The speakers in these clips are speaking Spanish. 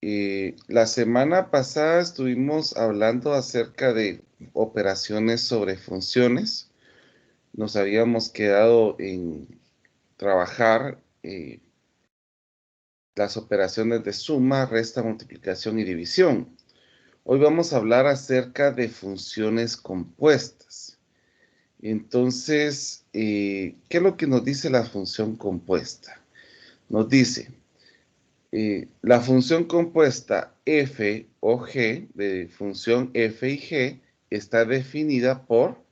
La semana pasada estuvimos hablando acerca de operaciones sobre funciones. Nos habíamos quedado en trabajar las operaciones de suma, resta, multiplicación y división. Hoy vamos a hablar acerca de funciones compuestas. Entonces, ¿qué es lo que nos dice la función compuesta? Nos dice, la función compuesta f o g de función f y g está definida por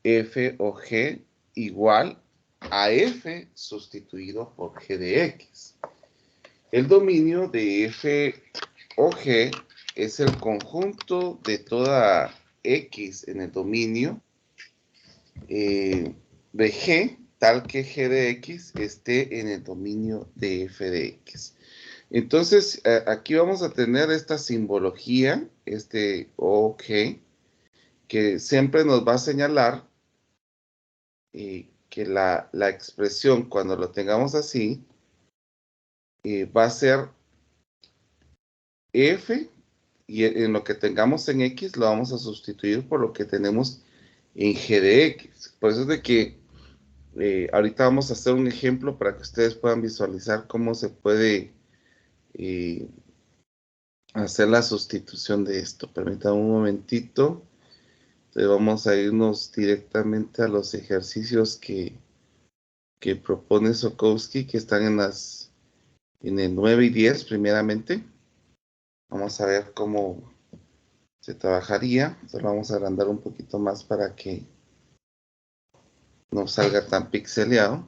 f o g igual a f sustituido por g de x. El dominio de f o g es el conjunto de toda x en el dominio de g, tal que g de x esté en el dominio de f de x. Entonces, aquí vamos a tener esta simbología, este OG, que siempre nos va a señalar que la expresión, cuando lo tengamos así, va a ser F, y en lo que tengamos en X lo vamos a sustituir por lo que tenemos en G de X. Por eso es de que ahorita vamos a hacer un ejemplo para que ustedes puedan visualizar cómo se puede eh, hacer la sustitución de esto. Permítanme un momentito. Entonces vamos a irnos directamente a los ejercicios que propone Sokowski, que están en el 9 y 10 primeramente. Vamos a ver cómo se trabajaría. Entonces vamos a agrandar un poquito más para que no salga tan pixeleado.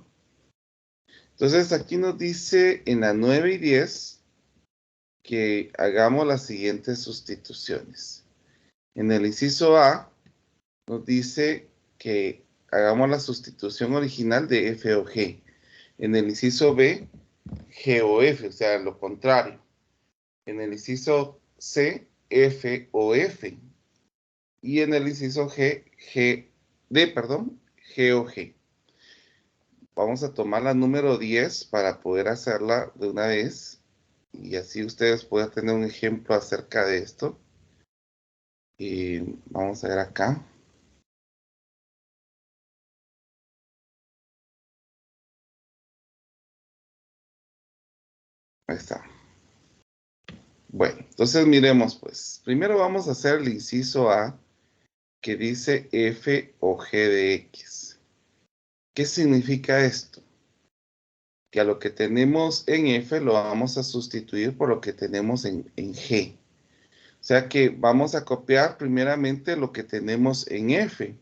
Entonces aquí nos dice en la 9 y 10 que hagamos las siguientes sustituciones. En el inciso A nos dice que hagamos la sustitución original de F o G. En el inciso B, G o F, o sea, lo contrario. En el inciso C, F o F. Y en el inciso G, G o G. Vamos a tomar la número 10 para poder hacerla de una vez. Y así ustedes pueden tener un ejemplo acerca de esto. Y vamos a ver acá. Ahí está. Bueno, entonces miremos pues. Primero vamos a hacer el inciso A que dice f o g de x. ¿Qué significa esto? Que a lo que tenemos en f lo vamos a sustituir por lo que tenemos en g. O sea que vamos a copiar primeramente lo que tenemos en f,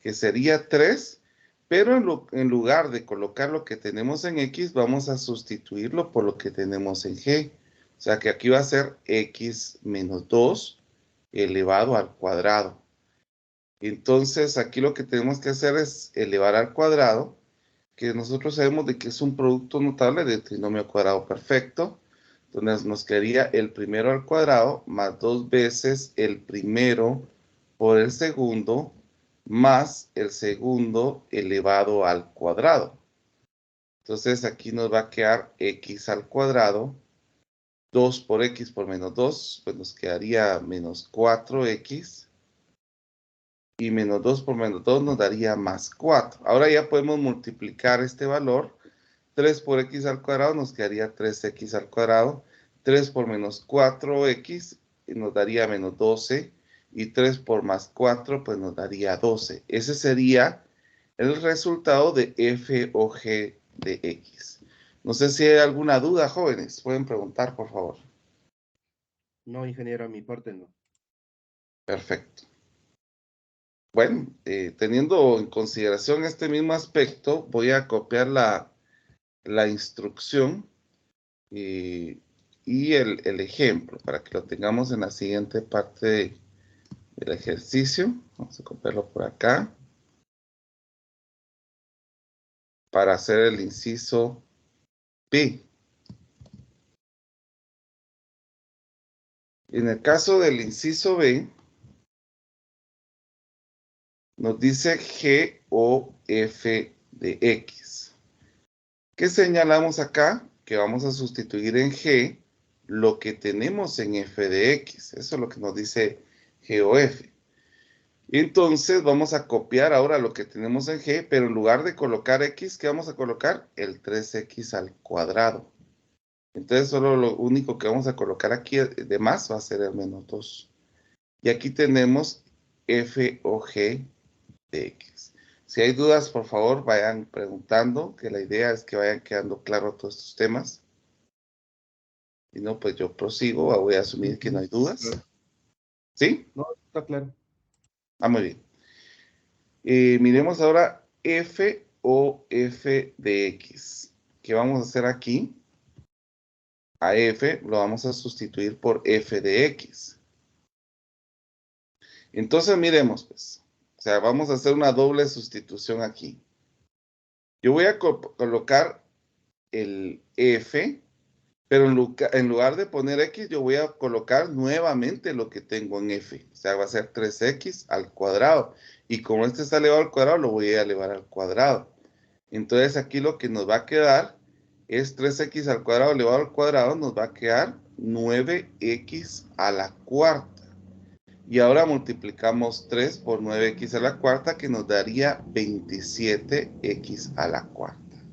que sería 3, pero en lugar de colocar lo que tenemos en x, vamos a sustituirlo por lo que tenemos en g. O sea que aquí va a ser x menos 2 elevado al cuadrado. Entonces, aquí lo que tenemos que hacer es elevar al cuadrado, que nosotros sabemos de que es un producto notable de trinomio cuadrado perfecto. Entonces, nos quedaría el primero al cuadrado más 2 veces el primero por el segundo más el segundo elevado al cuadrado. Entonces, aquí nos va a quedar x al cuadrado. 2 por x por menos 2, pues nos quedaría menos 4x. Y menos 2 por menos 2 nos daría más 4. Ahora ya podemos multiplicar este valor. 3 por x al cuadrado nos quedaría 3x al cuadrado. 3 por menos 4x nos daría menos 12. Y 3 por más 4 pues nos daría 12. Ese sería el resultado de f o g de x. No sé si hay alguna duda, jóvenes. Pueden preguntar, por favor. No, ingeniero, a mi parte no. Perfecto. Bueno, teniendo en consideración este mismo aspecto, voy a copiar la instrucción y el ejemplo para que lo tengamos en la siguiente parte del ejercicio. Vamos a copiarlo por acá para hacer el inciso B. En el caso del inciso B, nos dice G o F de X. ¿Qué señalamos acá? Que vamos a sustituir en G lo que tenemos en f de x. Eso es lo que nos dice g o f. Entonces vamos a copiar ahora lo que tenemos en g, pero en lugar de colocar x, ¿qué vamos a colocar? El 3x al cuadrado. Entonces solo lo único que vamos a colocar aquí de más va a ser el menos 2. Y aquí tenemos f o g de x. Si hay dudas, por favor, vayan preguntando, que la idea es que vayan quedando claros todos estos temas. Si no, pues yo prosigo, voy a asumir que no hay dudas. Claro. ¿Sí? No, está claro. Muy bien. Miremos ahora f o f de x. ¿Qué vamos a hacer aquí? A f lo vamos a sustituir por f de x. Entonces miremos, pues. O sea, vamos a hacer una doble sustitución aquí. Yo voy a colocar el f, pero en lugar de poner x, yo voy a colocar nuevamente lo que tengo en f. O sea, va a ser 3x al cuadrado. Y como este está elevado al cuadrado, lo voy a elevar al cuadrado. Entonces aquí lo que nos va a quedar es 3x al cuadrado elevado al cuadrado, nos va a quedar 9x a la cuarta. Y ahora multiplicamos 3 por 9x a la cuarta, que nos daría 27x a la cuarta.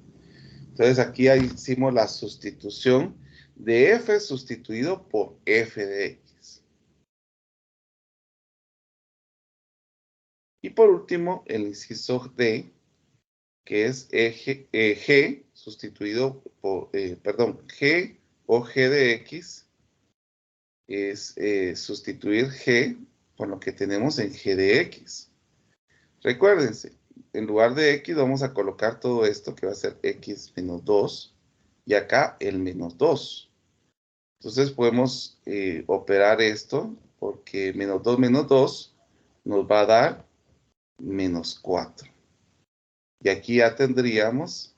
Entonces aquí ya hicimos la sustitución de f sustituido por f de x. Y por último, el inciso D, que es g sustituido por, g o g de x, es sustituir g por lo que tenemos en g de x. Recuérdense, en lugar de x vamos a colocar todo esto que va a ser x menos 2 y acá el menos 2. Entonces podemos operar esto porque menos 2 nos va a dar menos 4. Y aquí ya tendríamos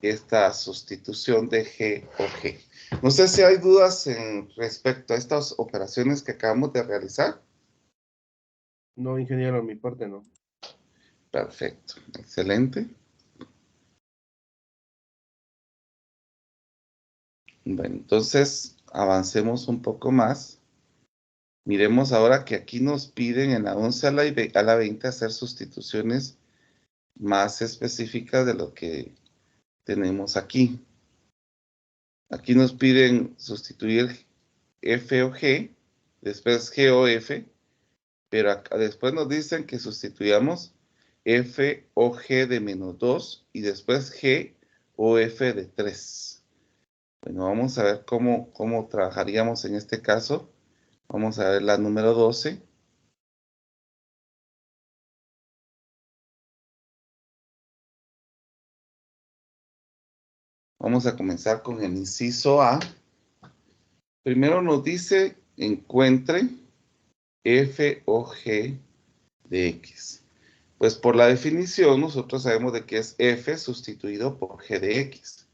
esta sustitución de g o g. No sé si hay dudas respecto a estas operaciones que acabamos de realizar. No, ingeniero, a mi parte no. Perfecto, excelente. Bueno, entonces avancemos un poco más. Miremos ahora que aquí nos piden en la 11 a la 20 hacer sustituciones más específicas de lo que tenemos aquí. Aquí nos piden sustituir f o g, después g o f, pero acá después nos dicen que sustituyamos f o g de menos 2 y después g o f de 3. Bueno, vamos a ver cómo trabajaríamos en este caso. Vamos a ver la número 12. Vamos a comenzar con el inciso A. Primero nos dice encuentre f o g de x. Pues por la definición nosotros sabemos de que es f sustituido por g de x.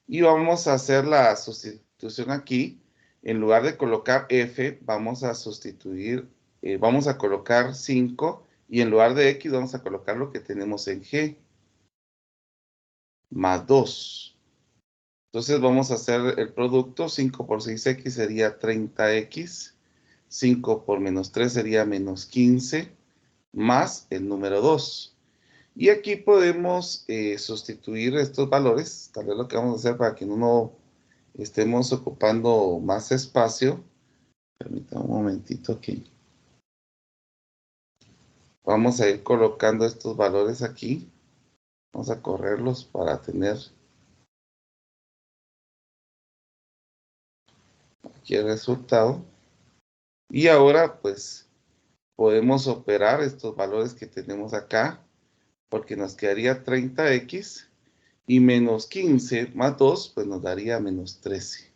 Y vamos a hacer la sustitución aquí. En lugar de colocar f, vamos a sustituir, vamos a colocar 5 y en lugar de x vamos a colocar lo que tenemos en g, más 2. Entonces vamos a hacer el producto, 5 por 6x sería 30x, 5 por menos 3 sería menos 15, más el número 2. Y aquí podemos sustituir estos valores, tal vez lo que vamos a hacer para que no estemos ocupando más espacio. Permítame un momentito aquí. Vamos a ir colocando estos valores aquí. Vamos a correrlos para tener aquí el resultado. Y ahora pues podemos operar estos valores que tenemos acá, porque nos quedaría 30x y menos 15 más 2, pues nos daría menos 13.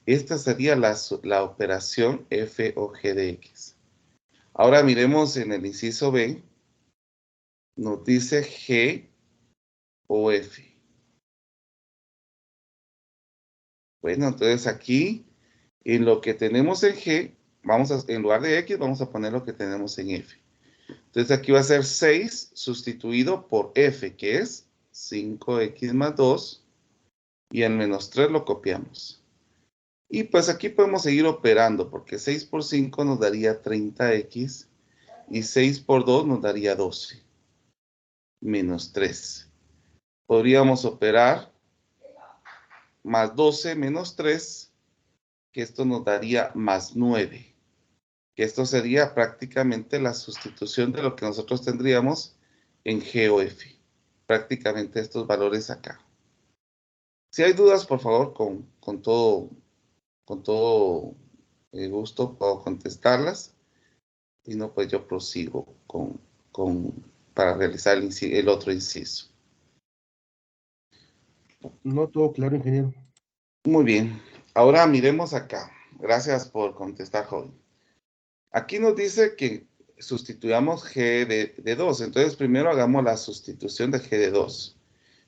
Esta sería la operación f o g de x. Ahora miremos en el inciso B, nos dice g o f. Bueno, entonces aquí, en lo que tenemos en g, en lugar de x, vamos a poner lo que tenemos en f. Entonces aquí va a ser 6 sustituido por f, que es 5x más 2, y el menos 3 lo copiamos. Y pues aquí podemos seguir operando, porque 6 por 5 nos daría 30x, y 6 por 2 nos daría 12, menos 3. Podríamos operar más 12 menos 3, que esto nos daría más 9, que esto sería prácticamente la sustitución de lo que nosotros tendríamos en G o F. Prácticamente estos valores acá. Si hay dudas, por favor, con todo gusto puedo contestarlas. Y no, pues yo prosigo para realizar el otro inciso. No, todo claro, ingeniero. Muy bien. Ahora miremos acá. Gracias por contestar, joven. Aquí nos dice que sustituyamos G de 2. Entonces, primero hagamos la sustitución de G de 2.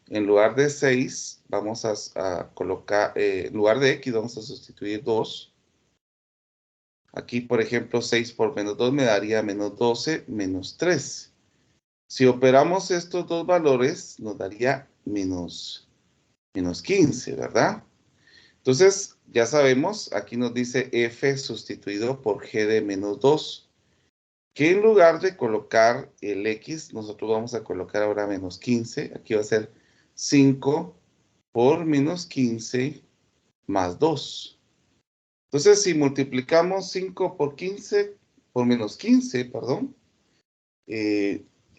En lugar de 6, vamos a colocar, en lugar de X, vamos a sustituir 2. Aquí, por ejemplo, 6 por menos 2 me daría menos 12 menos 3. Si operamos estos dos valores, nos daría menos 15, ¿verdad? Entonces, ya sabemos, aquí nos dice F sustituido por G de menos 2, que en lugar de colocar el X, nosotros vamos a colocar ahora menos 15. Aquí va a ser 5 por menos 15 más 2. Entonces, si multiplicamos 5 por 15, por menos 15, perdón,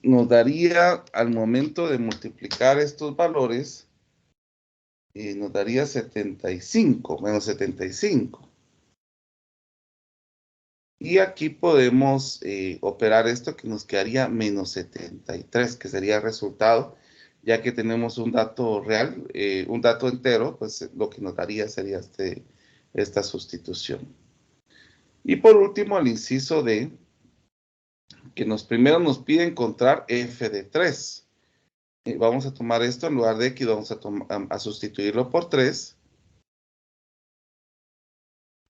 nos daría al momento de multiplicar estos valores, nos daría 75, menos 75. Y aquí podemos operar esto que nos quedaría menos 73, que sería el resultado, ya que tenemos un dato real, un dato entero, pues lo que nos daría sería esta sustitución. Y por último, el inciso D, que primero nos pide encontrar f de 3. Vamos a tomar esto, en lugar de X, vamos a sustituirlo por 3.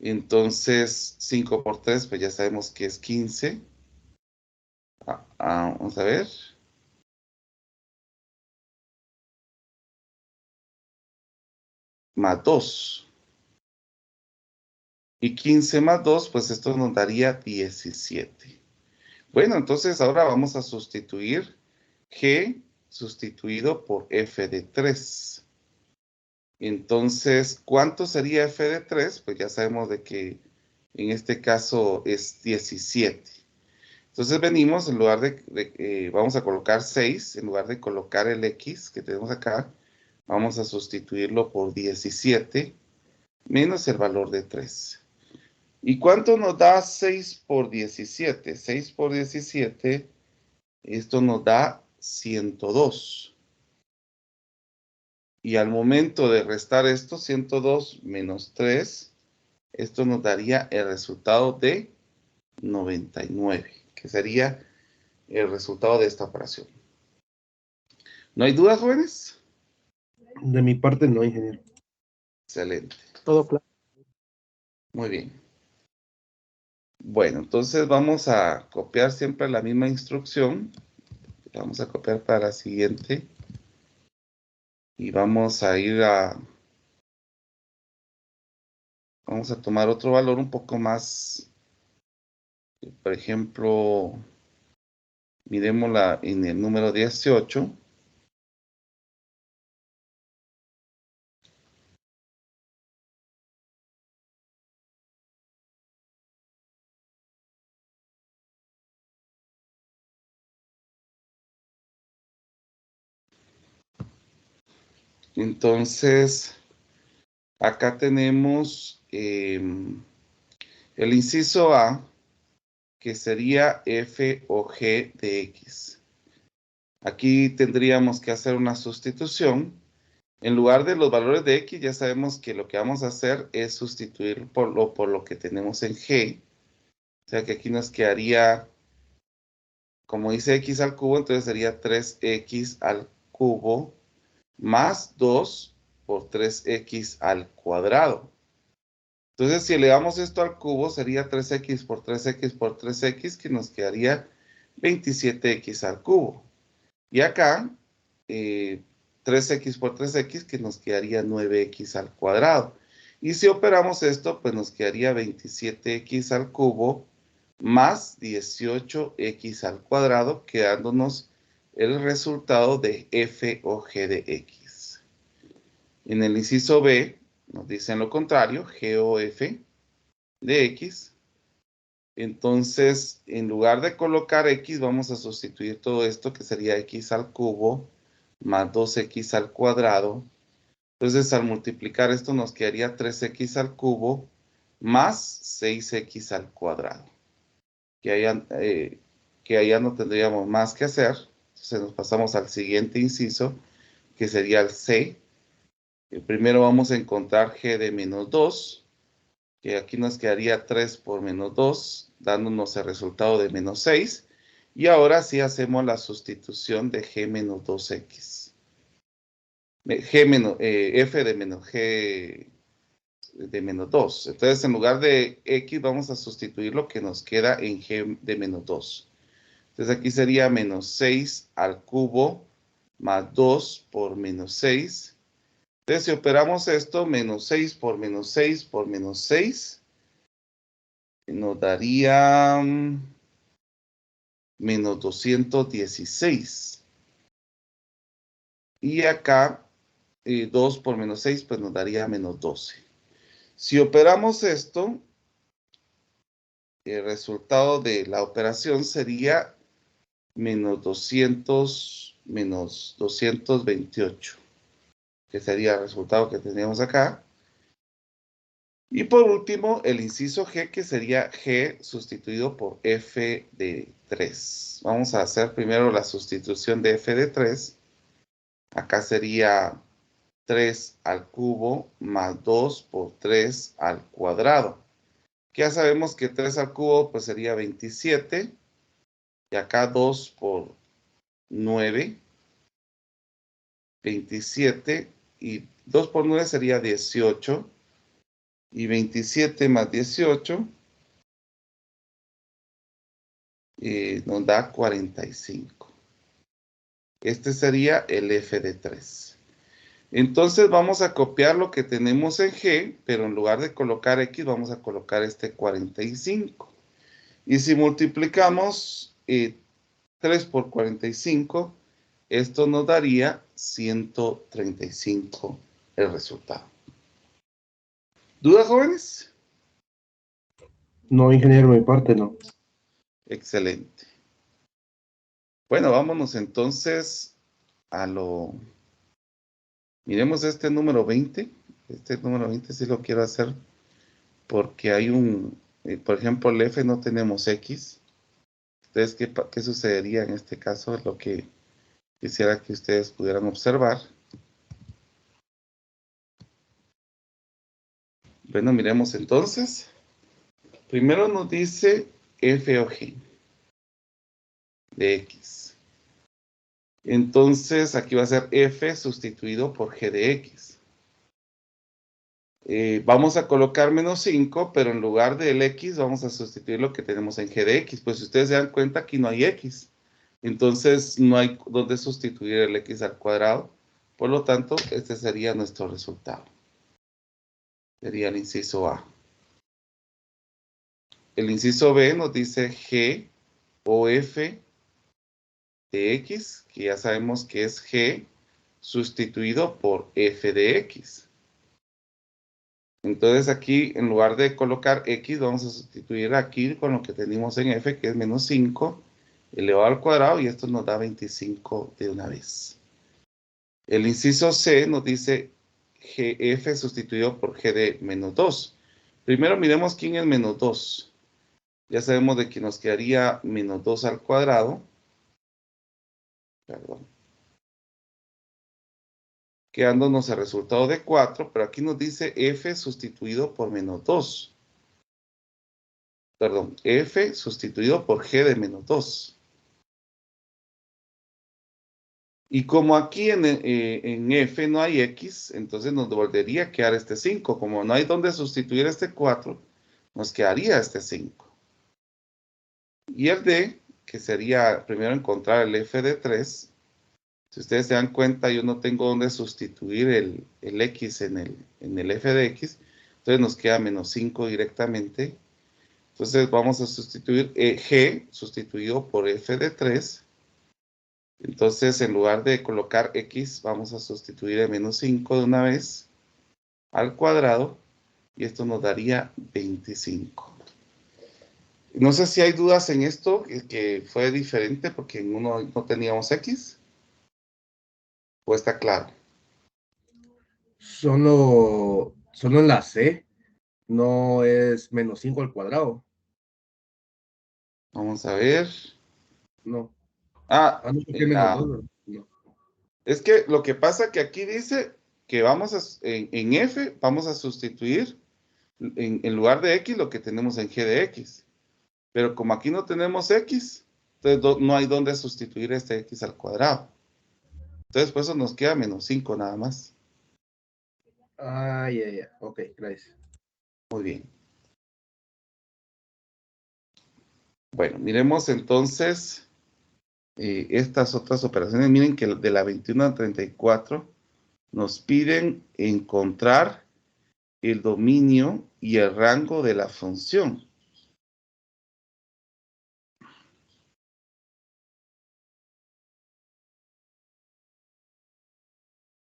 Entonces, 5 por 3, pues ya sabemos que es 15. Vamos a ver. Más 2. Y 15 más 2, pues esto nos daría 17. Bueno, entonces ahora vamos a sustituir G sustituido por f de 3. Entonces, ¿cuánto sería f de 3? Pues ya sabemos de que en este caso es 17. Entonces venimos, en lugar vamos a colocar 6, en lugar de colocar el X que tenemos acá, vamos a sustituirlo por 17 menos el valor de 3. ¿Y cuánto nos da 6 por 17? 6 por 17, esto nos da 102. Y al momento de restar esto, 102 menos 3, esto nos daría el resultado de 99, que sería el resultado de esta operación. ¿No hay dudas, jóvenes? De mi parte, no, ingeniero. Excelente. Todo claro. Muy bien. Bueno, entonces vamos a copiar siempre la misma instrucción. Vamos a copiar para la siguiente. Y vamos a ir vamos a tomar otro valor un poco más. Por ejemplo, miremosla en el número 18. Entonces, acá tenemos el inciso A, que sería f o g de x. Aquí tendríamos que hacer una sustitución. En lugar de los valores de x, ya sabemos que lo que vamos a hacer es sustituir por lo que tenemos en g. O sea que aquí nos quedaría, como dice x al cubo, entonces sería 3x al cubo más 2 por 3x al cuadrado. Entonces, si elevamos esto al cubo, sería 3x por 3x por 3x, que nos quedaría 27x al cubo. Y acá, 3x por 3x, que nos quedaría 9x al cuadrado. Y si operamos esto, pues nos quedaría 27x al cubo más 18x al cuadrado, quedándonos el resultado de f o g de x. En el inciso B nos dicen lo contrario, g o f de x. Entonces, en lugar de colocar x, vamos a sustituir todo esto, que sería x al cubo más 2x al cuadrado. Entonces, al multiplicar esto, nos quedaría 3x al cubo más 6x al cuadrado. Que allá no tendríamos más que hacer. Entonces, nos pasamos al siguiente inciso, que sería el C. Primero vamos a encontrar g de menos 2, que aquí nos quedaría 3 por menos 2, dándonos el resultado de menos 6. Y ahora sí hacemos la sustitución de g menos 2x. F de menos g de menos 2. Entonces, en lugar de x, vamos a sustituir lo que nos queda en g de menos 2. Entonces, aquí sería menos 6 al cubo más 2 por menos 6. Entonces, si operamos esto, menos 6 por menos 6 por menos 6, nos daría menos 216. Y acá, 2 por menos 6, pues nos daría menos 12. Si operamos esto, el resultado de la operación sería menos 228, que sería el resultado que teníamos acá. Y por último, el inciso G, que sería G sustituido por F de 3. Vamos a hacer primero la sustitución de F de 3. Acá sería 3 al cubo más 2 por 3 al cuadrado. Que ya sabemos que 3 al cubo pues sería 27. Y acá 2 por 9, 27. Y 2 por 9 sería 18. Y 27 más 18 nos da 45. Este sería el F de 3. Entonces vamos a copiar lo que tenemos en G, pero en lugar de colocar X, vamos a colocar este 45. Y si multiplicamos 3 por 45, esto nos daría 135 el resultado. ¿Dudas, jóvenes? No, ingeniero, mi parte no. Excelente. Bueno, vámonos entonces a miremos este número 20. Este número 20 sí lo quiero hacer porque hay por ejemplo, el F no tenemos X. Entonces, ¿qué sucedería en este caso? Es lo que quisiera que ustedes pudieran observar. Bueno, miremos entonces. Primero nos dice F o G de X. Entonces, aquí va a ser F sustituido por G de X. Vamos a colocar menos 5, pero en lugar del X vamos a sustituir lo que tenemos en G de X. Pues si ustedes se dan cuenta, aquí no hay X. Entonces, no hay donde sustituir el X al cuadrado. Por lo tanto, este sería nuestro resultado. Sería el inciso A. El inciso B nos dice G o F de X, que ya sabemos que es G sustituido por F de X. Entonces aquí, en lugar de colocar X, vamos a sustituir aquí con lo que tenemos en F, que es menos 5 elevado al cuadrado, y esto nos da 25 de una vez. El inciso C nos dice GF sustituido por G de menos 2. Primero miremos quién es menos 2. Ya sabemos de que nos quedaría menos 2 al cuadrado. Perdón. Quedándonos el resultado de 4, pero aquí nos dice F sustituido por menos 2. Perdón, F sustituido por G de menos 2. Y como aquí en F no hay X, entonces nos volvería a quedar este 5. Como no hay donde sustituir este 4, nos quedaría este 5. Y el D, que sería primero encontrar el F de 3. Si ustedes se dan cuenta, yo no tengo donde sustituir el X en el F de X. Entonces nos queda menos 5 directamente. Entonces vamos a sustituir G sustituido por F de 3. Entonces en lugar de colocar X, vamos a sustituir el menos 5 de una vez al cuadrado. Y esto nos daría 25. No sé si hay dudas en esto, que fue diferente porque en uno no teníamos X. ¿O está claro? Solo en la C no es menos 5 al cuadrado. Vamos a ver. No. Ah, No, porque menos 2. No. es que lo que pasa que aquí dice que vamos en F vamos a sustituir en lugar de X lo que tenemos en G de X. Pero como aquí no tenemos X, entonces no hay dónde sustituir este X al cuadrado. Entonces por eso nos queda menos 5 nada más. Ya. Ok, gracias. Muy bien. Bueno, miremos entonces estas otras operaciones. Miren que de la 21 a 34 nos piden encontrar el dominio y el rango de la función.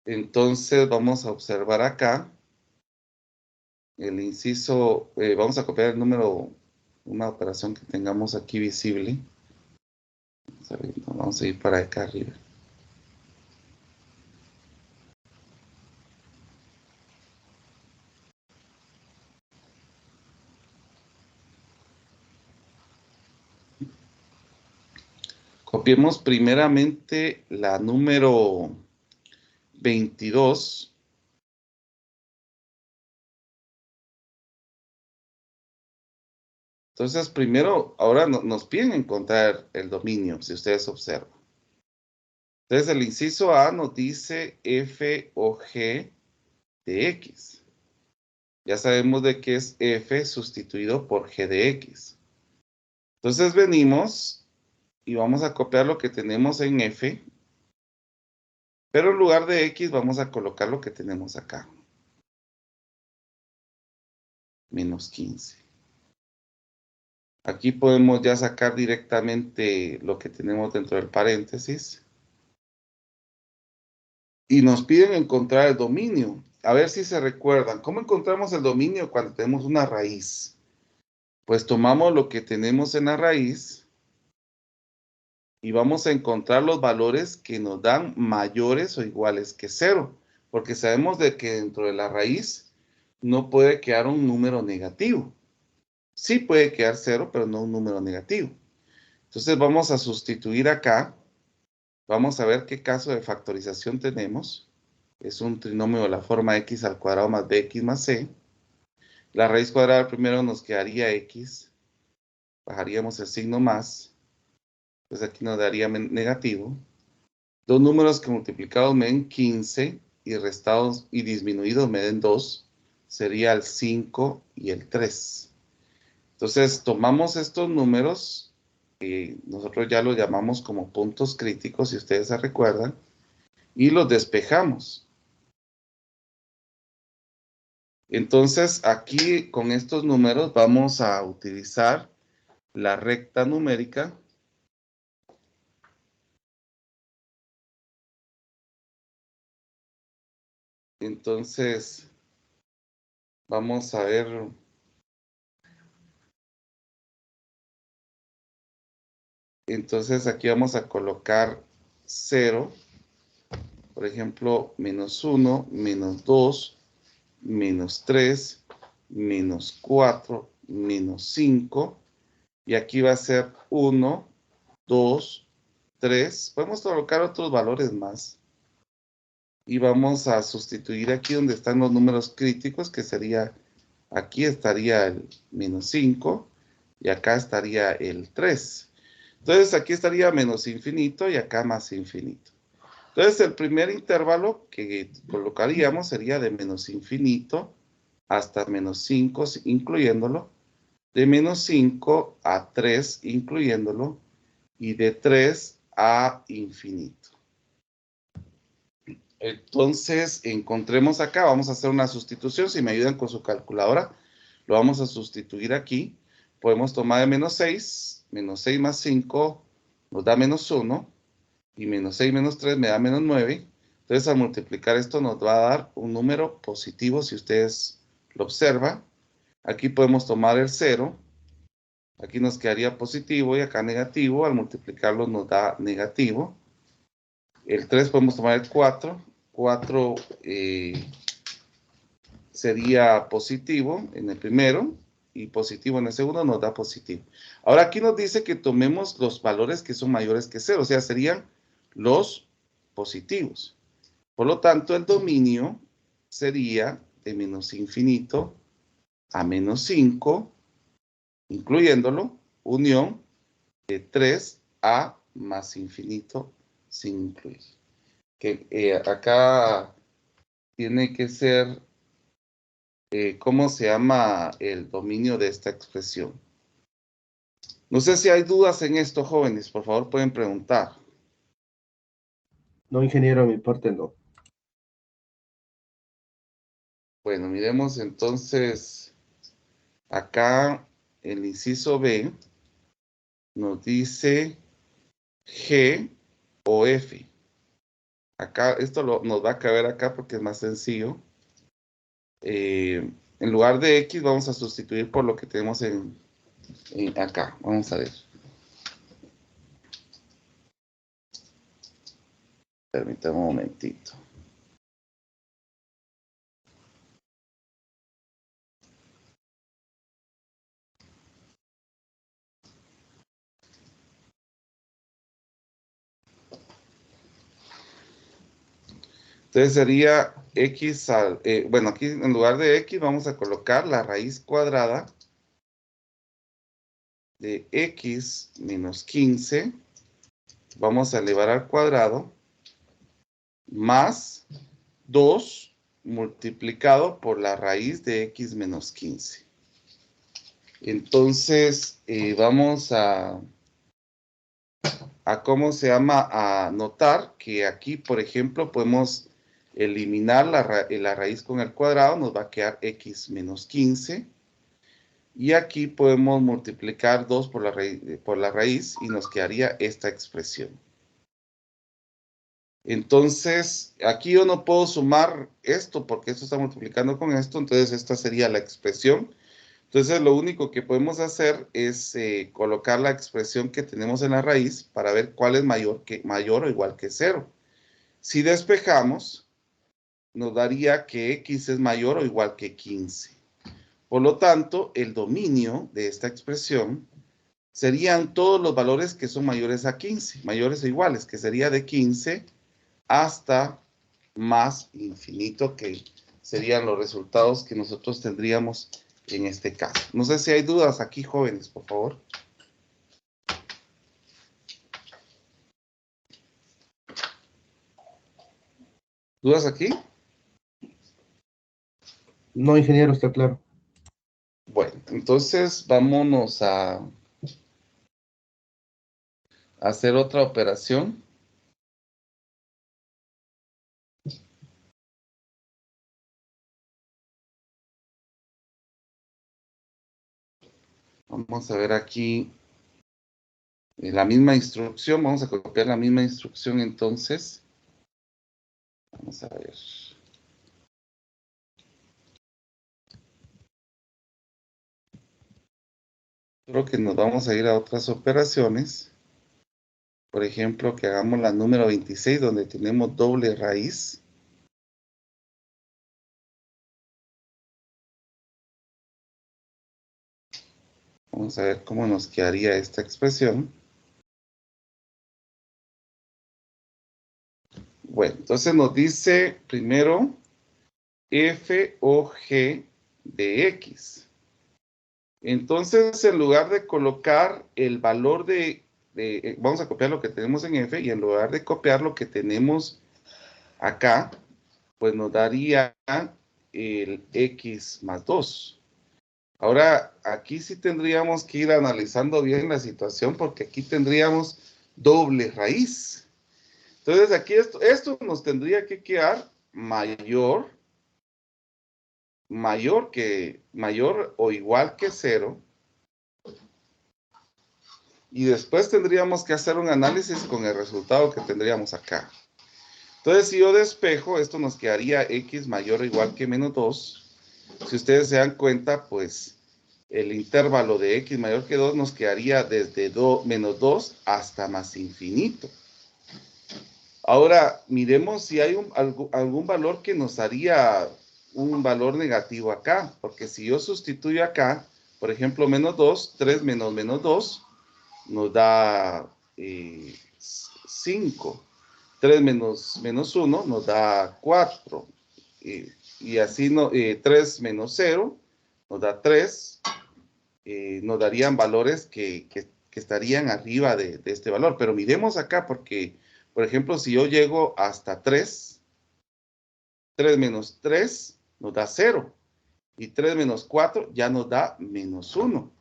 Entonces vamos a observar acá el inciso, vamos a copiar el número, una operación que tengamos aquí visible. Vamos a ir para acá arriba. Copiemos primeramente la número 22. Entonces, primero, ahora nos piden encontrar el dominio, si ustedes observan. Entonces, el inciso A nos dice f o g de x. Ya sabemos de qué es f sustituido por g de x. Entonces, venimos y vamos a copiar lo que tenemos en f, pero en lugar de x vamos a colocar lo que tenemos acá. Menos 15. Aquí podemos ya sacar directamente lo que tenemos dentro del paréntesis. Y nos piden encontrar el dominio. A ver si se recuerdan. ¿Cómo encontramos el dominio cuando tenemos una raíz? Pues tomamos lo que tenemos en la raíz y vamos a encontrar los valores que nos dan mayores o iguales que 0. Porque sabemos de que dentro de la raíz no puede quedar un número negativo. Sí puede quedar 0, pero no un número negativo. Entonces vamos a sustituir acá. Vamos a ver qué caso de factorización tenemos. Es un trinomio de la forma x al cuadrado más bx más c. La raíz cuadrada primero nos quedaría x. Bajaríamos el signo más. Pues aquí nos daría negativo. Dos números que multiplicados me den 15 y restados y disminuidos me den 2. Sería el 5 y el 3. Entonces tomamos estos números. Nosotros ya los llamamos como puntos críticos, si ustedes se recuerdan. Y los despejamos. Entonces, aquí con estos números vamos a utilizar la recta numérica. Entonces, vamos a ver. Entonces, aquí vamos a colocar 0. Por ejemplo, menos 1, menos 2, menos 3, menos 4, menos 5. Y aquí va a ser 1, 2, 3. Podemos colocar otros valores más. Y vamos a sustituir aquí donde están los números críticos, que sería, aquí estaría el menos 5 y acá estaría el 3. Entonces aquí estaría menos infinito y acá más infinito. Entonces el primer intervalo que colocaríamos sería de menos infinito hasta menos 5, incluyéndolo, de menos 5 a 3, incluyéndolo, y de 3 a infinito. Entonces, encontremos acá, vamos a hacer una sustitución. Si me ayudan con su calculadora, lo vamos a sustituir aquí. Podemos tomar de menos 6 más 5 nos da menos 1, y menos 6 menos 3 me da menos 9. Entonces, al multiplicar esto nos va a dar un número positivo, si ustedes lo observan. Aquí podemos tomar el 0, aquí nos quedaría positivo y acá negativo. Al multiplicarlo nos da negativo. El 3 podemos tomar el 4. 4 sería positivo en el primero y positivo en el segundo, nos da positivo. Ahora aquí nos dice que tomemos los valores que son mayores que 0, o sea, serían los positivos. Por lo tanto, el dominio sería de menos infinito a menos 5, incluyéndolo, unión de 3 a más infinito sin incluir. Que acá tiene que ser, ¿cómo se llama el dominio de esta expresión? No sé si hay dudas en esto, jóvenes, por favor pueden preguntar. No, ingeniero, a mi parte no. Bueno, miremos entonces, acá el inciso B nos dice G o F. Acá, esto nos va a caber acá porque es más sencillo. En lugar de X vamos a sustituir por lo que tenemos en acá. Vamos a ver. Permítame un momentito. Entonces sería X al... bueno, aquí en lugar de X vamos a colocar la raíz cuadrada de X menos 15. Vamos a elevar al cuadrado más 2 multiplicado por la raíz de X menos 15. Entonces, vamos a ¿cómo se llama? A notar que aquí, por ejemplo, podemos eliminar la raíz con el cuadrado, nos va a quedar X menos 15. Y aquí podemos multiplicar 2 por la raíz y nos quedaría esta expresión. Entonces, aquí yo no puedo sumar esto porque esto está multiplicando con esto, entonces esta sería la expresión. Entonces, lo único que podemos hacer es colocar la expresión que tenemos en la raíz para ver cuál es mayor o igual que 0. Si despejamos, nos daría que X es mayor o igual que 15. Por lo tanto, el dominio de esta expresión serían todos los valores que son mayores a 15, mayores o iguales, que sería de 15 hasta más infinito, que serían los resultados que nosotros tendríamos en este caso. No sé si hay dudas aquí, jóvenes, por favor. ¿Dudas aquí? No, ingeniero, está claro. Bueno, entonces vámonos a hacer otra operación. Vamos a ver aquí la misma instrucción. Vamos a copiar la misma instrucción entonces. Vamos a ver. Creo que nos vamos a ir a otras operaciones. Por ejemplo, que hagamos la número 26, donde tenemos doble raíz. Vamos a ver cómo nos quedaría esta expresión. Bueno, entonces nos dice primero f o g de x. Entonces, en lugar de colocar el valor vamos a copiar lo que tenemos en f, y en lugar de copiar lo que tenemos acá, pues nos daría el x más 2. Ahora, aquí sí tendríamos que ir analizando bien la situación, porque aquí tendríamos doble raíz. Entonces aquí esto nos tendría que quedar mayor o igual que 0. Y después tendríamos que hacer un análisis con el resultado que tendríamos acá. Entonces, si yo despejo, esto nos quedaría x mayor o igual que menos 2. Si ustedes se dan cuenta, pues el intervalo de x mayor que 2 nos quedaría desde menos 2 hasta más infinito. Ahora, miremos si hay algún valor que nos haría un valor negativo acá. Porque si yo sustituyo acá, por ejemplo, menos 2, 3 menos menos 2, nos da 5. 3 menos 1 nos da 4. Y así 3 menos 0 nos da 3. Nos darían valores que estarían arriba de este valor. Pero miremos acá porque, por ejemplo, si yo llego hasta 3, 3 menos 3 nos da 0. Y 3 menos 4 ya nos da menos 1.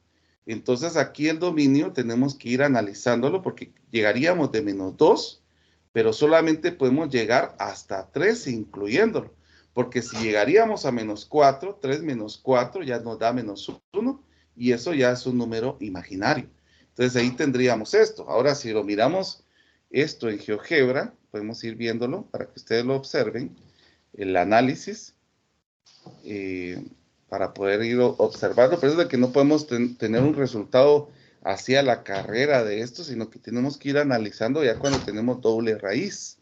Entonces aquí el dominio tenemos que ir analizándolo porque llegaríamos de menos 2, pero solamente podemos llegar hasta 3 incluyéndolo. Porque si llegaríamos a menos 4, 3 menos 4 ya nos da menos 1 y eso ya es un número imaginario. Entonces ahí tendríamos esto. Ahora si lo miramos esto en GeoGebra, podemos ir viéndolo para que ustedes lo observen, el análisis. Para poder ir observando, pero es de que no podemos tener un resultado hacia la carrera de esto, sino que tenemos que ir analizando ya cuando tenemos doble raíz.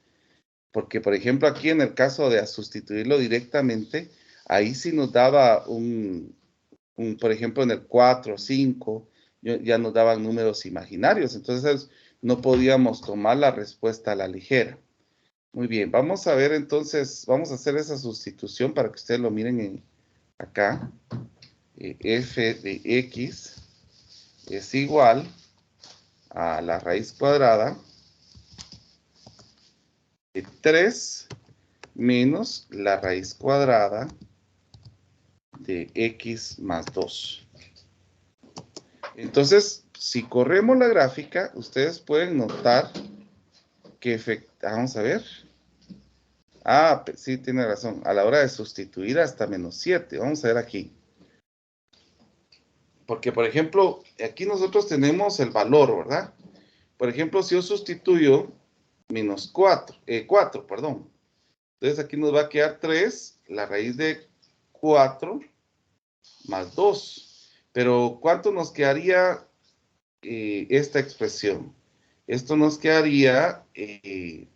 Porque, por ejemplo, aquí en el caso de sustituirlo directamente, ahí sí nos daba por ejemplo, en el 4, 5, ya nos daban números imaginarios, entonces no podíamos tomar la respuesta a la ligera. Muy bien, vamos a ver entonces, vamos a hacer esa sustitución para que ustedes lo miren acá. F de x es igual a la raíz cuadrada de 3 menos la raíz cuadrada de x más 2. Entonces, si corremos la gráfica, ustedes pueden notar que, vamos a ver. Sí, tiene razón. A la hora de sustituir hasta menos 7. Vamos a ver aquí. Porque, por ejemplo, aquí nosotros tenemos el valor, ¿verdad? Por ejemplo, si yo sustituyo menos 4, perdón. Entonces aquí nos va a quedar 3, la raíz de 4 más 2. Pero, ¿cuánto nos quedaría esta expresión? Esto nos quedaría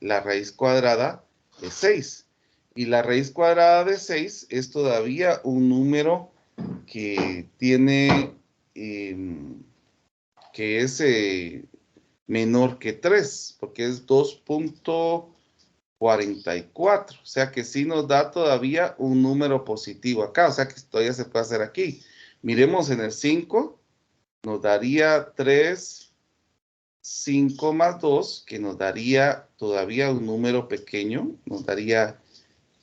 la raíz cuadrada de 6. Y la raíz cuadrada de 6 es todavía un número que tiene, que es menor que 3, porque es 2.44. O sea que sí nos da todavía un número positivo acá. O sea que todavía se puede hacer aquí. Miremos en el 5, nos daría 3, 5 más 2, que nos daría todavía un número pequeño. Nos daría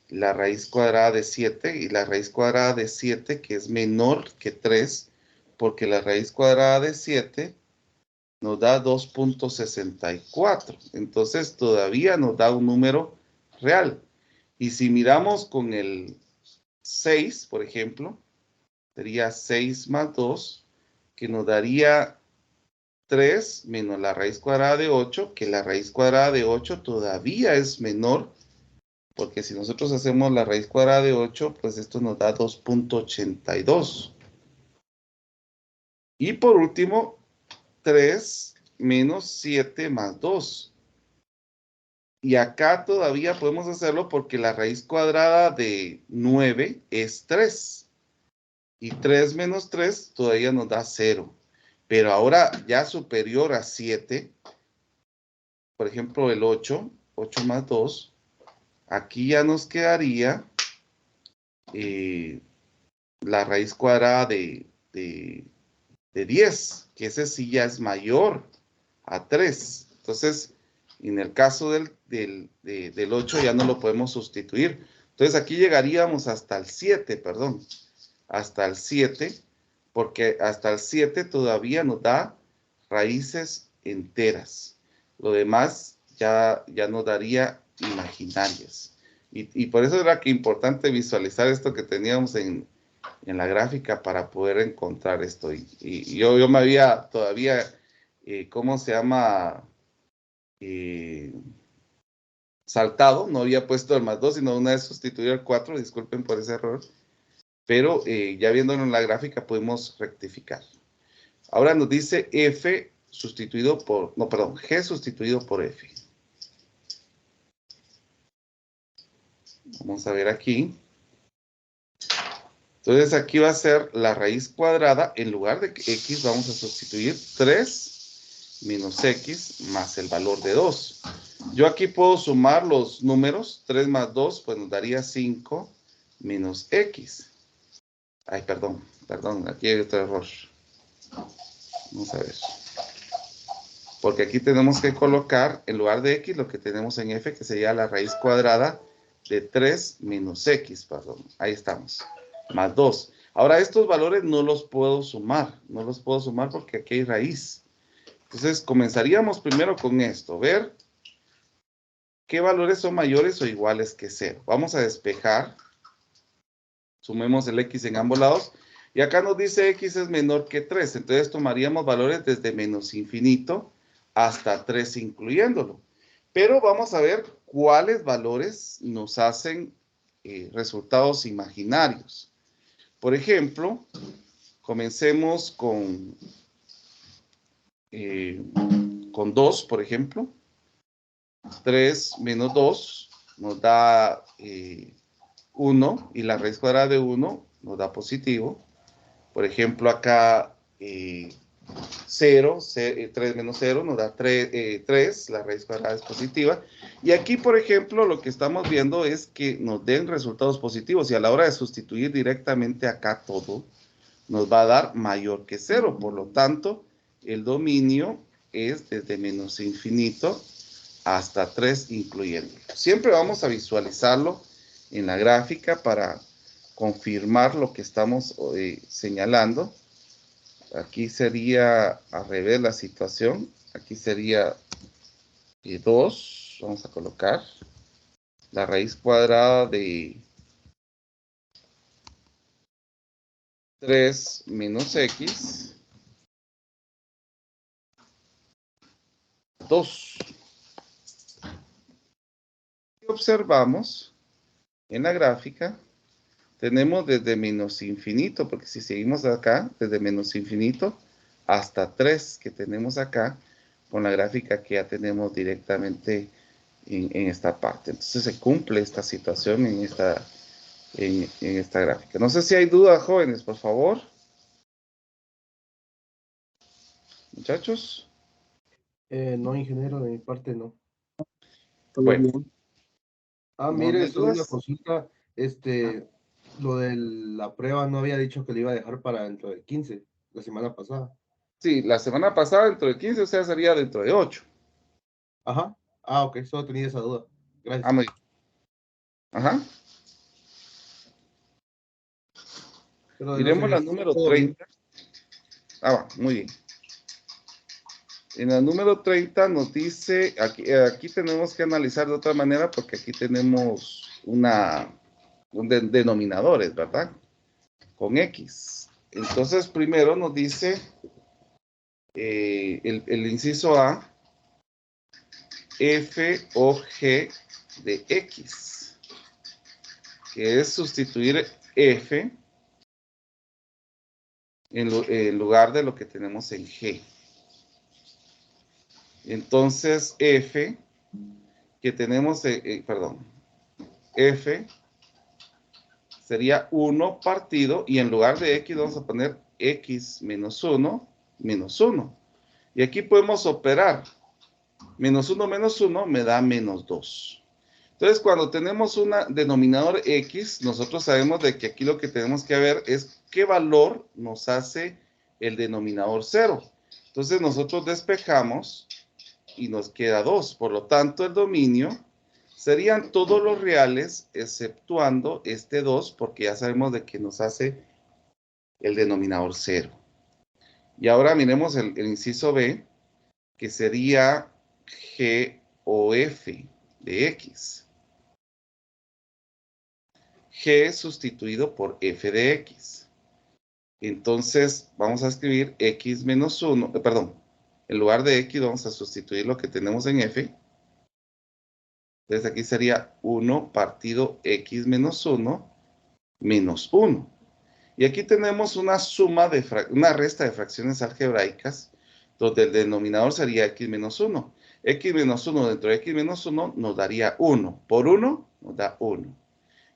la raíz cuadrada de 7 y la raíz cuadrada de 7 que es menor que 3 porque la raíz cuadrada de 7 nos da 2.64. Entonces todavía nos da un número real. Y si miramos con el 6, por ejemplo, sería 6 más 2, que nos daría 3 menos la raíz cuadrada de 8, que la raíz cuadrada de 8 todavía es menor, porque si nosotros hacemos la raíz cuadrada de 8, pues esto nos da 2.82. Y por último, 3 menos 7 más 2. Y acá todavía podemos hacerlo porque la raíz cuadrada de 9 es 3. Y 3 menos 3 todavía nos da 0. Pero ahora ya superior a 7, por ejemplo el 8 más 2, aquí ya nos quedaría la raíz cuadrada de 10, que ese sí ya es mayor a 3. Entonces, en el caso del 8 ya no lo podemos sustituir. Entonces, aquí llegaríamos hasta el 7, perdón. Hasta el 7, porque hasta el 7 todavía nos da raíces enteras. Lo demás ya nos daría imaginarias. Y por eso era que importante visualizar esto que teníamos en la gráfica para poder encontrar esto. Y yo me había todavía, ¿cómo se llama? Saltado, no había puesto el más 2, sino una vez sustituido el 4, disculpen por ese error, pero ya viéndolo en la gráfica podemos rectificar. Ahora nos dice F sustituido por, no, perdón, G sustituido por F. Vamos a ver aquí. Entonces aquí va a ser la raíz cuadrada, en lugar de X vamos a sustituir 3 menos X más el valor de 2. Yo aquí puedo sumar los números, 3 más 2, pues nos daría 5 menos X. Ay, perdón, aquí hay otro error. Vamos a ver. Porque aquí tenemos que colocar, en lugar de X, lo que tenemos en F, que sería la raíz cuadrada de 3 menos X, perdón. Ahí estamos. Más 2. Ahora, estos valores no los puedo sumar. No los puedo sumar porque aquí hay raíz. Entonces, comenzaríamos primero con esto. Ver qué valores son mayores o iguales que 0. Vamos a despejar. Sumemos el X en ambos lados. Y acá nos dice X es menor que 3. Entonces, tomaríamos valores desde menos infinito hasta 3 incluyéndolo. Pero vamos a ver cuáles valores nos hacen resultados imaginarios. Por ejemplo, comencemos con 2, por ejemplo. 3 menos 2 nos da 1 y la raíz cuadrada de 1 nos da positivo. Por ejemplo, acá 0, 3 menos 0 nos da 3, la raíz cuadrada es positiva. Y aquí, por ejemplo, lo que estamos viendo es que nos den resultados positivos y a la hora de sustituir directamente acá todo, nos va a dar mayor que 0. Por lo tanto, el dominio es desde menos infinito hasta 3 incluyendo. Siempre vamos a visualizarlo en la gráfica para confirmar lo que estamos señalando. Aquí sería al revés la situación. Aquí sería 2. Vamos a colocar la raíz cuadrada de 3 menos X. 2. Observamos en la gráfica, tenemos desde menos infinito, porque si seguimos acá, desde menos infinito hasta 3 que tenemos acá, con la gráfica que ya tenemos directamente en esta parte. Entonces se cumple esta situación en esta gráfica. No sé si hay dudas, jóvenes, por favor. Muchachos. No, ingeniero, de mi parte no. Todo Bueno, bien. ¿no Mire, hay solo una dudas? consulta, lo de la prueba no había dicho que le iba a dejar para dentro del 15, la semana pasada. Sí, la semana pasada dentro de 15, o sea, sería dentro de 8. Ajá, ok, solo tenía esa duda. Gracias. Muy bien. Ajá. Pero de no Miremos la sería número todo bien. 30. Va, muy bien. En la número 30 nos dice, aquí tenemos que analizar de otra manera porque aquí tenemos denominadores, ¿verdad? Con X. Entonces, primero nos dice el inciso A, F o G de X, que es sustituir F en lugar de lo que tenemos en G. Entonces, F, que tenemos, perdón, F sería 1 partido, y en lugar de X vamos a poner X menos 1, menos 1. Y aquí podemos operar. Menos 1 me da menos 2. Entonces, cuando tenemos un denominador X, nosotros sabemos de que aquí lo que tenemos que ver es qué valor nos hace el denominador 0. Entonces, nosotros despejamos y nos queda 2. Por lo tanto, el dominio serían todos los reales, exceptuando este 2, porque ya sabemos de que nos hace el denominador 0. Y ahora miremos el inciso B, que sería G o f de x. G sustituido por f de x. Entonces, vamos a escribir x menos 1, perdón, en lugar de x vamos a sustituir lo que tenemos en f. Entonces aquí sería 1 partido x menos 1 menos 1. Y aquí tenemos una una resta de fracciones algebraicas, donde el denominador sería x menos 1. X menos 1 dentro de x menos 1 nos daría 1. Por 1 nos da 1.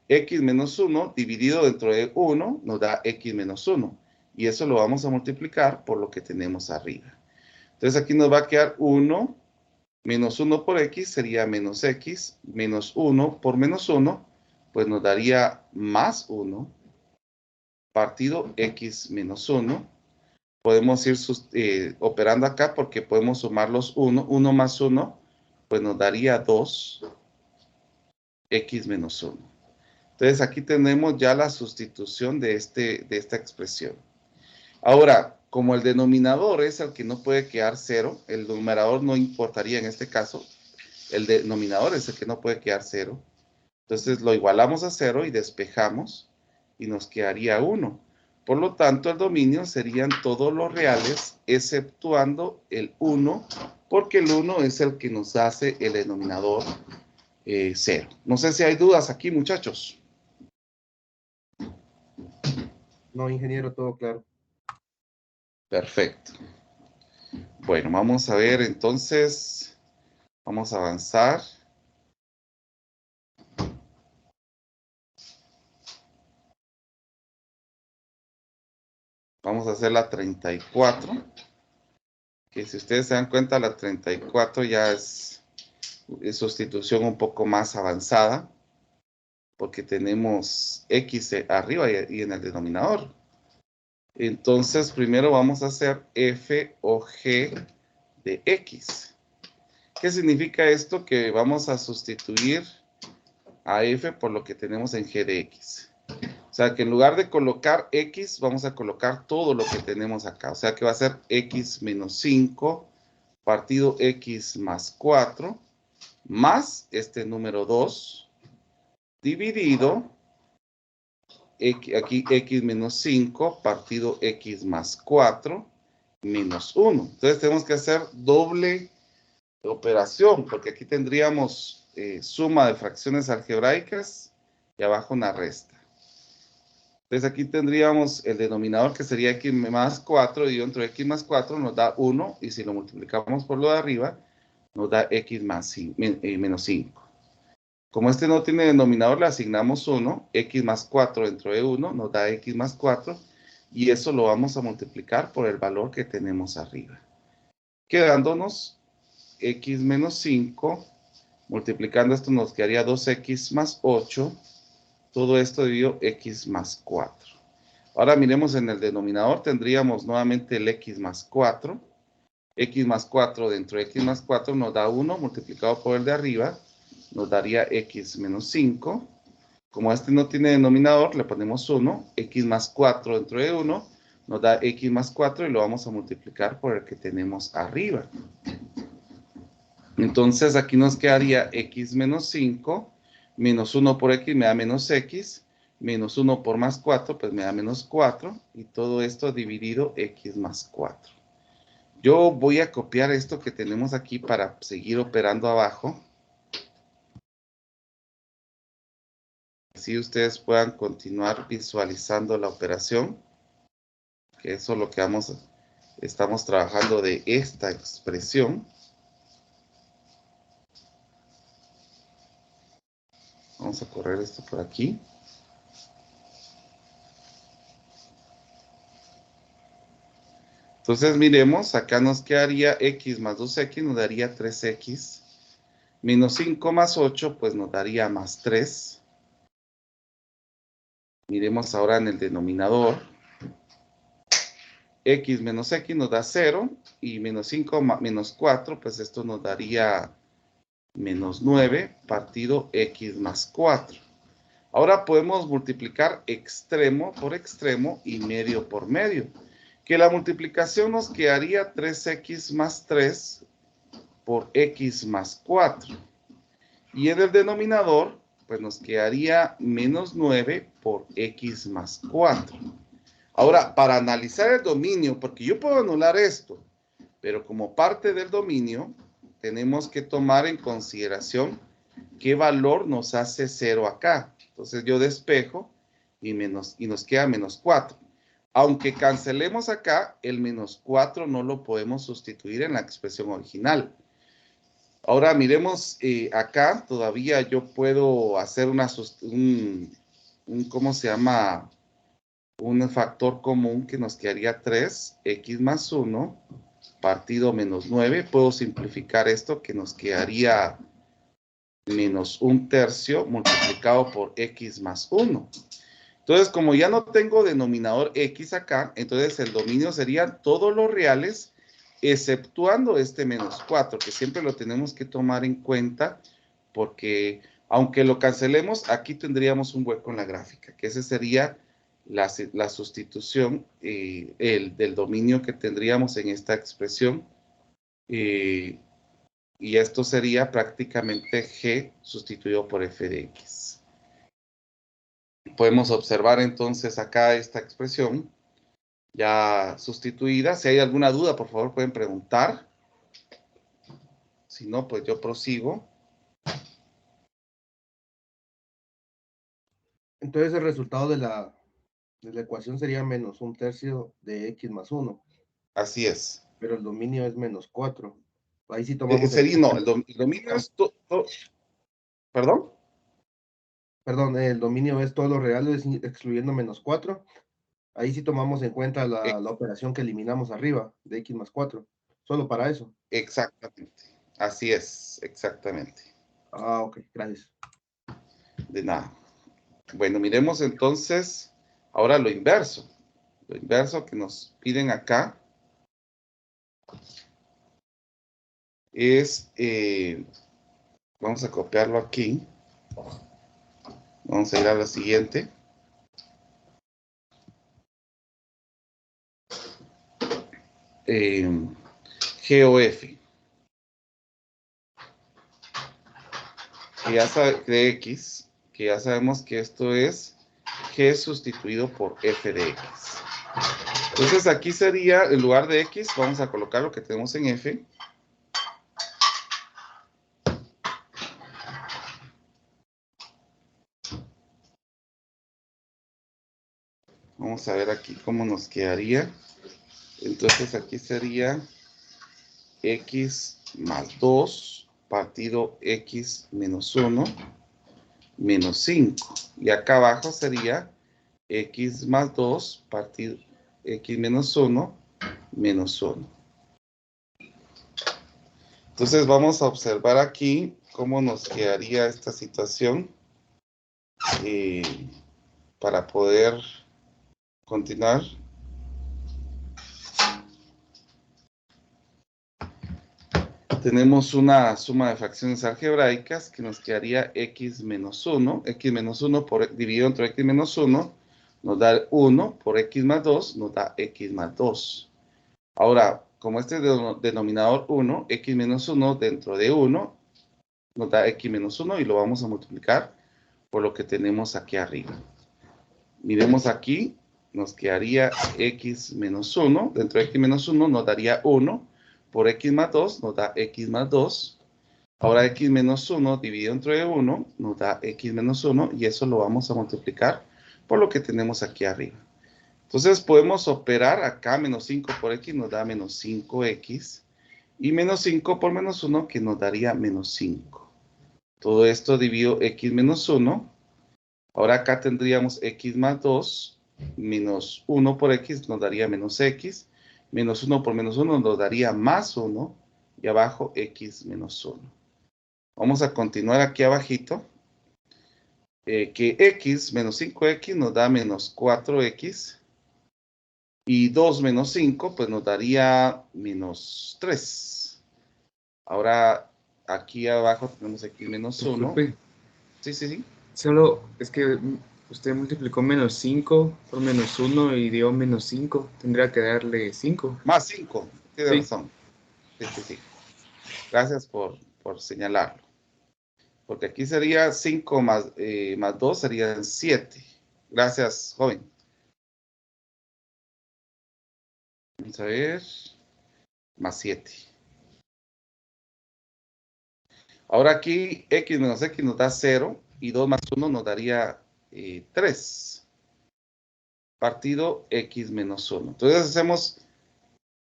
X menos 1 dividido dentro de 1 nos da x menos 1. Y eso lo vamos a multiplicar por lo que tenemos arriba. Entonces aquí nos va a quedar 1 menos 1 por x sería menos x, menos 1 por menos 1, pues nos daría más 1 partido x menos 1. Podemos ir operando acá porque podemos sumar los 1. 1 más 1, pues nos daría 2 x menos 1. Entonces aquí tenemos ya la sustitución de esta expresión. Ahora, como el denominador es el que no puede quedar 0, el numerador no importaría en este caso, el denominador es el que no puede quedar 0. Entonces lo igualamos a 0 y despejamos y nos quedaría 1. Por lo tanto, el dominio serían todos los reales, exceptuando el 1, porque el 1 es el que nos hace el denominador 0. No sé si hay dudas aquí, muchachos. No, ingeniero, todo claro. Perfecto. Bueno, vamos a ver entonces, vamos a avanzar. Vamos a hacer la 34. Que si ustedes se dan cuenta, la 34 ya es sustitución un poco más avanzada. Porque tenemos x arriba y en el denominador. Entonces, primero vamos a hacer f o g de x. ¿Qué significa esto? Que vamos a sustituir a f por lo que tenemos en g de x. O sea, que en lugar de colocar x, vamos a colocar todo lo que tenemos acá. O sea, que va a ser x menos 5 partido x más 4 más este número 2 dividido aquí x menos 5 partido x más 4 menos 1. Entonces tenemos que hacer doble operación, porque aquí tendríamos suma de fracciones algebraicas y abajo una resta. Entonces aquí tendríamos el denominador que sería x más 4 y dentro de x más 4 nos da 1 y si lo multiplicamos por lo de arriba nos da x más menos 5. Como este no tiene denominador, le asignamos 1, x más 4 dentro de 1 nos da x más 4, y eso lo vamos a multiplicar por el valor que tenemos arriba. Quedándonos x menos 5, multiplicando esto nos quedaría 2x más 8, todo esto dividido x más 4. Ahora miremos en el denominador, tendríamos nuevamente el x más 4. X más 4 dentro de x más 4 nos da 1 multiplicado por el de arriba, nos daría x menos 5. Como este no tiene denominador, le ponemos 1. X más 4 dentro de 1 nos da x más 4 y lo vamos a multiplicar por el que tenemos arriba. Entonces aquí nos quedaría x menos 5 menos 1 por x me da menos x, menos 1 por más 4 pues me da menos 4 y todo esto dividido x más 4. Yo voy a copiar esto que tenemos aquí para seguir operando abajo. Así ustedes puedan continuar visualizando la operación. Que eso es lo que estamos trabajando de esta expresión. Vamos a correr esto por aquí. Entonces miremos, acá nos quedaría x más 2x, nos daría 3x. Menos 5 más 8, pues nos daría más 3. Miremos ahora en el denominador. X menos x nos da 0. Y menos 5 menos 4, pues esto nos daría menos 9 partido x más 4. Ahora podemos multiplicar extremo por extremo y medio por medio. Que la multiplicación nos quedaría 3x más 3 por x más 4. Y en el denominador, pues nos quedaría menos 9 por x más 4. Ahora, para analizar el dominio, porque yo puedo anular esto, pero como parte del dominio, tenemos que tomar en consideración qué valor nos hace 0 acá. Entonces yo despejo y nos queda menos 4. Aunque cancelemos acá, el menos 4 no lo podemos sustituir en la expresión original. Ahora miremos acá, todavía yo puedo hacer ¿cómo se llama? Un factor común que nos quedaría 3x más 1 partido menos 9. Puedo simplificar esto que nos quedaría menos 1/3 multiplicado por x más 1. Entonces, como ya no tengo denominador x acá, entonces el dominio serían todos los reales, exceptuando este menos 4, que siempre lo tenemos que tomar en cuenta, porque aunque lo cancelemos, aquí tendríamos un hueco en la gráfica, que ese sería la sustitución del dominio que tendríamos en esta expresión. Y esto sería prácticamente g sustituido por f de x. Podemos observar entonces acá esta expresión ya sustituida. Si hay alguna duda, por favor, pueden preguntar. Si no, pues yo prosigo. Entonces el resultado de la ecuación sería menos 1/3 de x más 1. Así es. Pero el dominio es menos 4. Ahí sí tomamos No, el dominio es ¿Perdón? Perdón, el dominio es todos los reales excluyendo menos 4. Ahí sí tomamos en cuenta la operación que eliminamos arriba de x más 4. Solo para eso. Exactamente. Así es, exactamente. Ah, ok, gracias. De nada. Bueno, miremos entonces ahora lo inverso. Lo inverso que nos piden acá es, vamos a copiarlo aquí. Vamos a ir a la siguiente. GOF. Que ya sabe, de X, que ya sabemos que esto es G sustituido por F de X. Entonces aquí sería, en lugar de X, vamos a colocar lo que tenemos en F. Vamos a ver aquí cómo nos quedaría. Entonces aquí sería X más 2 partido X menos 1 menos 5. Y acá abajo sería X más 2 partido X menos 1 menos 1. Entonces vamos a observar aquí cómo nos quedaría esta situación para poder continuar. Tenemos una suma de fracciones algebraicas que nos quedaría x menos 1. X menos 1 dividido entre x menos 1 nos da 1 por x más 2 nos da x más 2. Ahora, como este es denominador 1, x menos 1 dentro de 1 nos da x menos 1 y lo vamos a multiplicar por lo que tenemos aquí arriba. Miremos aquí, nos quedaría x menos 1. Dentro de x menos 1 nos daría 1 por x más 2 nos da x más 2. Ahora x menos 1 dividido entre 1 nos da x menos 1 y eso lo vamos a multiplicar por lo que tenemos aquí arriba. Entonces podemos operar acá menos 5 por x nos da menos 5x y menos 5 por menos 1 que nos daría menos 5. Todo esto dividido x menos 1. Ahora acá tendríamos x más 2 menos 1 por x nos daría menos x. Menos 1 por menos 1 nos daría más 1. Y abajo x menos 1. Vamos a continuar aquí abajito. Que x menos 5x nos da menos 4x. Y 2 menos 5 pues nos daría menos 3. Ahora aquí abajo tenemos x menos 1. Disculpe. Sí. Solo es que usted multiplicó menos 5 por menos 1 y dio menos 5. Tendría que darle 5. Más 5. Tiene Sí. razón. Sí. Gracias por señalarlo. Porque aquí sería 5 más 2 serían 7. Gracias, joven. Vamos a ver. Más 7. Ahora aquí x menos x nos da 0 y 2 más 1 nos daría 3. Partido x menos 1. Entonces hacemos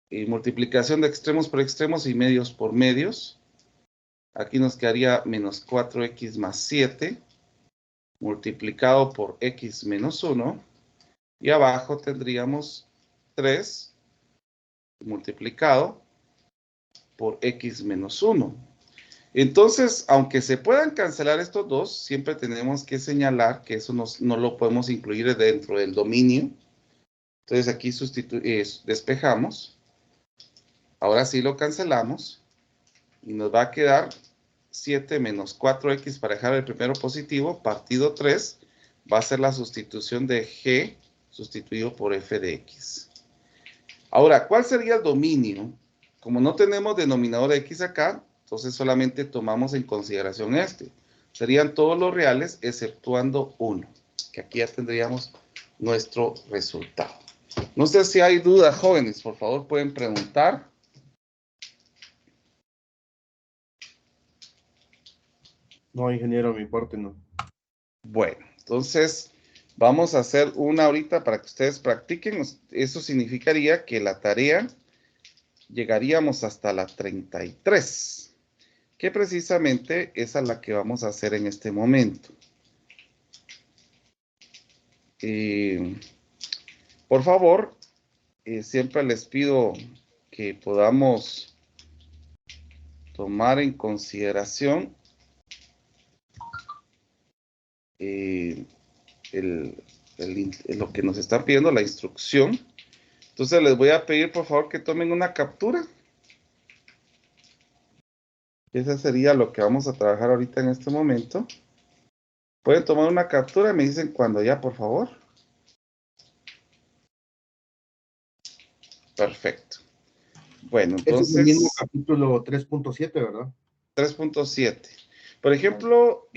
multiplicación de extremos por extremos y medios por medios. Aquí nos quedaría menos 4x más 7 multiplicado por x menos 1. Y abajo tendríamos 3 multiplicado por x menos 1. Entonces, aunque se puedan cancelar estos dos, siempre tenemos que señalar que eso no lo podemos incluir dentro del dominio. Entonces aquí despejamos. Ahora sí lo cancelamos. Y nos va a quedar 7 menos 4x para dejar el primero positivo. Partido 3 va a ser la sustitución de g sustituido por f de x. Ahora, ¿cuál sería el dominio? Como no tenemos denominador de x acá, entonces solamente tomamos en consideración este. Serían todos los reales exceptuando 1, que aquí ya tendríamos nuestro resultado. No sé si hay dudas, jóvenes, por favor pueden preguntar. No, ingeniero, mi parte no. Bueno, entonces vamos a hacer una ahorita para que ustedes practiquen. Eso significaría que la tarea llegaríamos hasta la 33, que precisamente esa es la que vamos a hacer en este momento. Por favor, siempre les pido que podamos tomar en consideración lo que nos está pidiendo la instrucción. Entonces les voy a pedir por favor que tomen una captura. Ese sería lo que vamos a trabajar ahorita en este momento. Pueden tomar una captura y me dicen cuando ya, por favor. Perfecto. Bueno, entonces. Es el mismo capítulo 3.7, ¿verdad? 3.7. Por ejemplo,